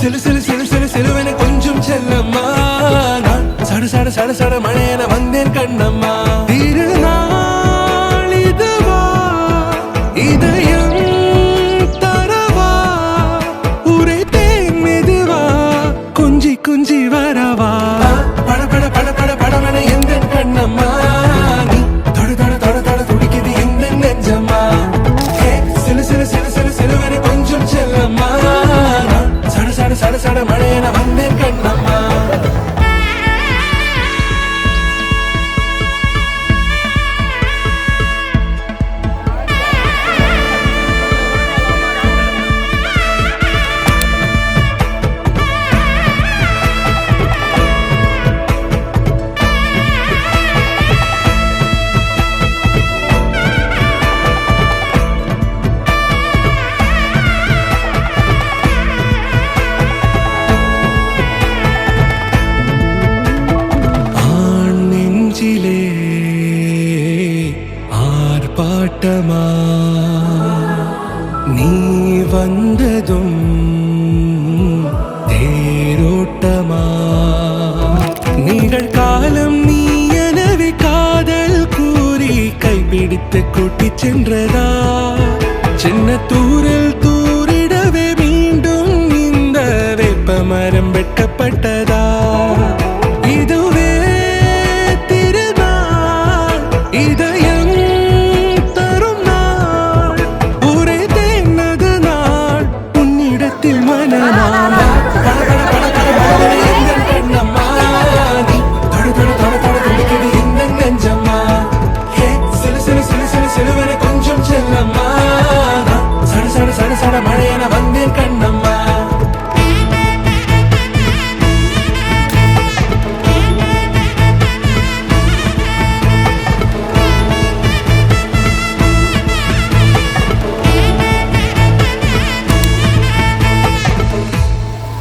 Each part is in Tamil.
சிலு சிலு சிலு சிலு சிலுவென கொஞ்சம் செல்லம்மா நான் சட சட சட சட மழையென வந்தேன் கண்ணம்மா திருநாள் இதுவா இதயம் தரவா உரைத்தேன் மெதுவா கொஞ்சி கொஞ்சி வரவா பட பட பட பட படவென எந்தன் கண்ணம்மா நீ தொட தொட தொட தொட துடிக்குது எந்த நெஞ்சம்மா சிலு சிலு சிலு சிலு சிலுவென கொஞ்சம் செல்லம்மா சட சட சட சட மழையென வந்தேன் கண்ணம்மா ஆர்ப்பாட்டமா நீ வந்ததும் தேரோட்டமா நிகழ்காலம் நீ எனவே காதல் கூறி கைப்பிடித்து கூட்டிச் சென்றதா சின்ன தூரில் தூரிடவே மீண்டும் இந்த வேப்ப மரம் வெட்கப்பட்டதா இதுவே திருநாள் இதயம் தரும் நாள் உரைத்தேனது நாள் உன்னிடத்தில் மனநாள் கொஞ்சம் செல்லம்மா சட சட சட சட மழையென வந்தேன் கண்ணம்மா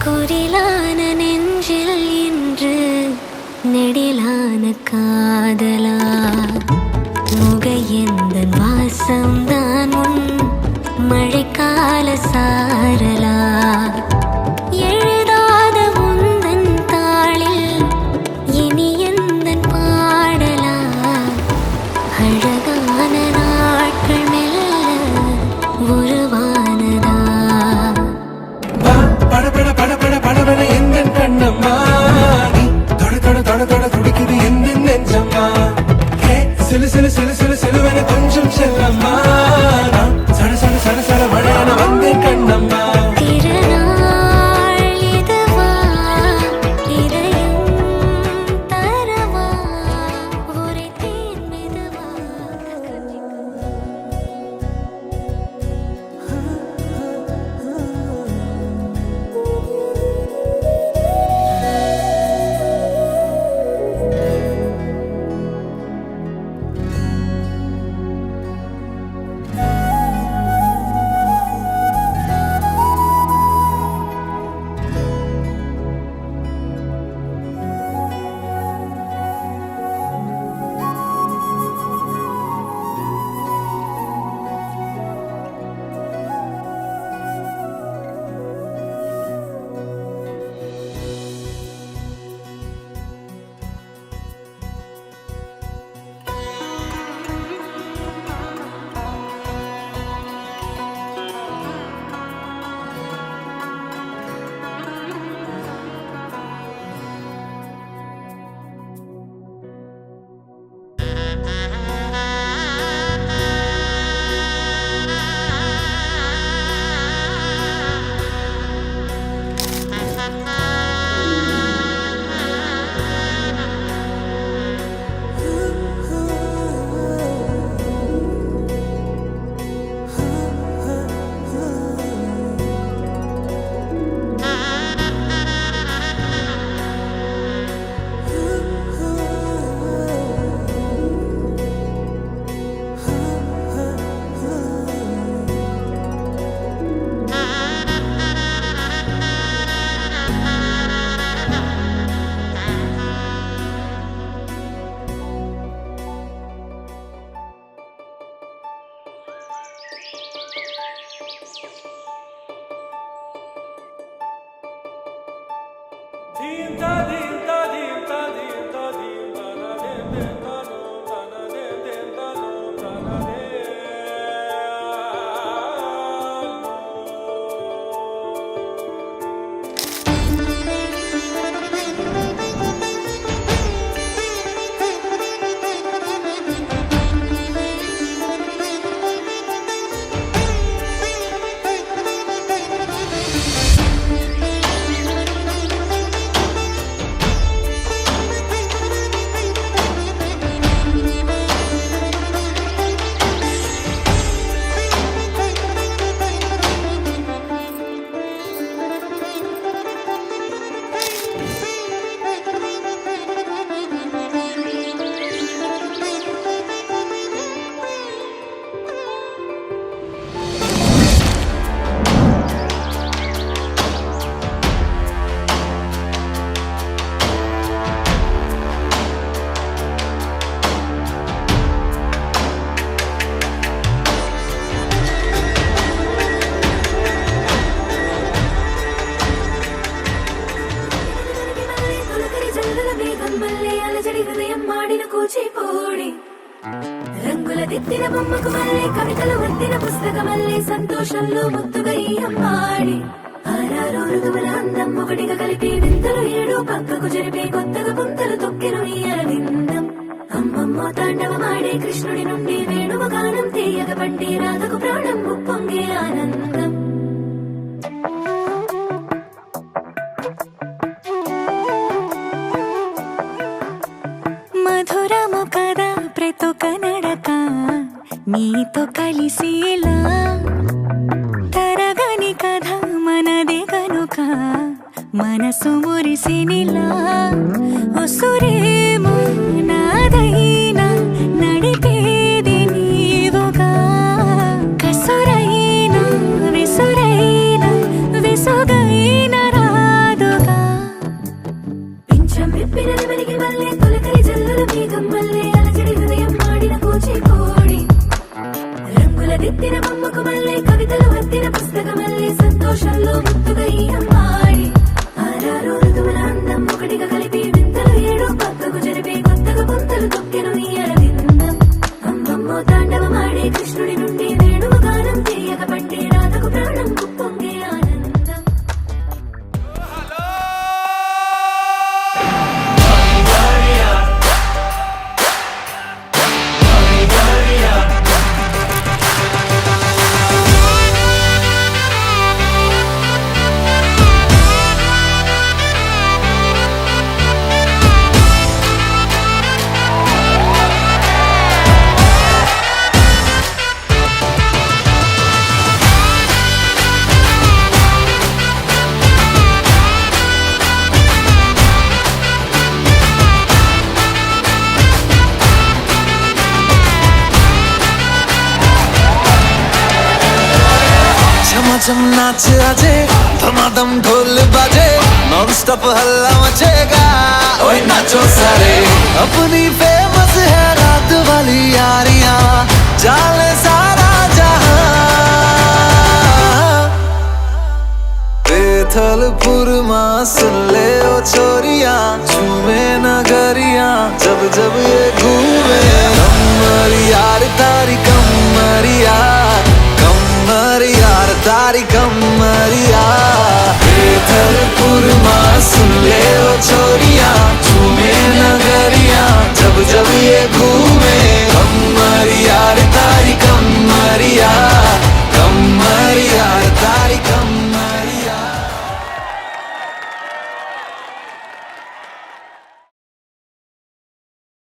குரிலான நெஞ்சில் இன்று நெடிலான காதலா முகையெந்தன் வாசம்தான் உன் மழைக்கால சாரலா எழுதாத உந்தன் தாளில் இனி எந்தன் பாடலா அழகான நாட்கள் மெல்ல உருவானதா பட பட பட பட படவென எந்தன் கண்ணம்மா நீ தொட தொட தொட தொட துடிக்குது எந்த நெஞ்சம்மா சிலு சிலு சிலு சிலு சிலுவென கொஞ்சம் செல்லம்மா நான் சட சட சட சட மழையென வந்தேன் கண்ணம்மா திருநாள் இதுவா இதயம் தரவா உரைத்தேன் மெதுவா కూచిపూడి రంగుల దిద్దిన బొమ్మకు మళ్ళీ కవితలు వద్దిన పుస్తకమల్లే సంతోషంలో ముద్దుగా ఈ అమ్మాడి ఆరారు ఋతువుల అందం ఒకటిగా కలిపి వింతలు ఏడు పక్కకు జరిపే కొత్తగా పుంతలు తొక్కెను ఈ అరవిందం అమ్మమ్మో తాండవమాడే కృష్ణుడి నుండి వేణువు గానం తీయగ పండి రాధకు ప్రాణం ఉప్పొంగే ఆనందం మధురము కదా ప్రతొక నడక నీతో కలిసేలా తరగని కథ మనదే కనుక మనసు మురిసినిలా ఒసురేమో నాదైనా నడిపేది నీవుగా కసురైనా విసురైనా విసుగైన రాదుగా పింఛం విప్పిన వెలిగి మళ్ళీ తొలకరి జల్లుల మేఘం మళ్ళీ అలజడి హృదయం మాడిన కూచిపూడి రంగుల దిద్దిన బొమ్మకు మళ్ళీ కవితలు వద్దిన పుస్తకమల్లే సంతోషంలో ముద్దుగా ఈ అమ్మాడి ఆరారు ఋతువుల అందం ఒకటిగా కలిపి వింతలు ఏడు పక్కకు జరిపే కొత్తగా పుంతలు తొక్కెను ఈ అరవిందం అమ్మమ్మో తాండవమాడే కృష్ణుడి నుండి వేణువు గానం తీయగ పట్టి రాధకు ప్రాణం ఉప్పొంగే ఆనందం झमाझम नाच आजे धमाधम ढोल बाजे नॉन स्टॉप हल्ला मचेगा ओए नाचो सारे अपनी फेमस है रात वाली यारियां जाले सारा जहां बेथलपुर मा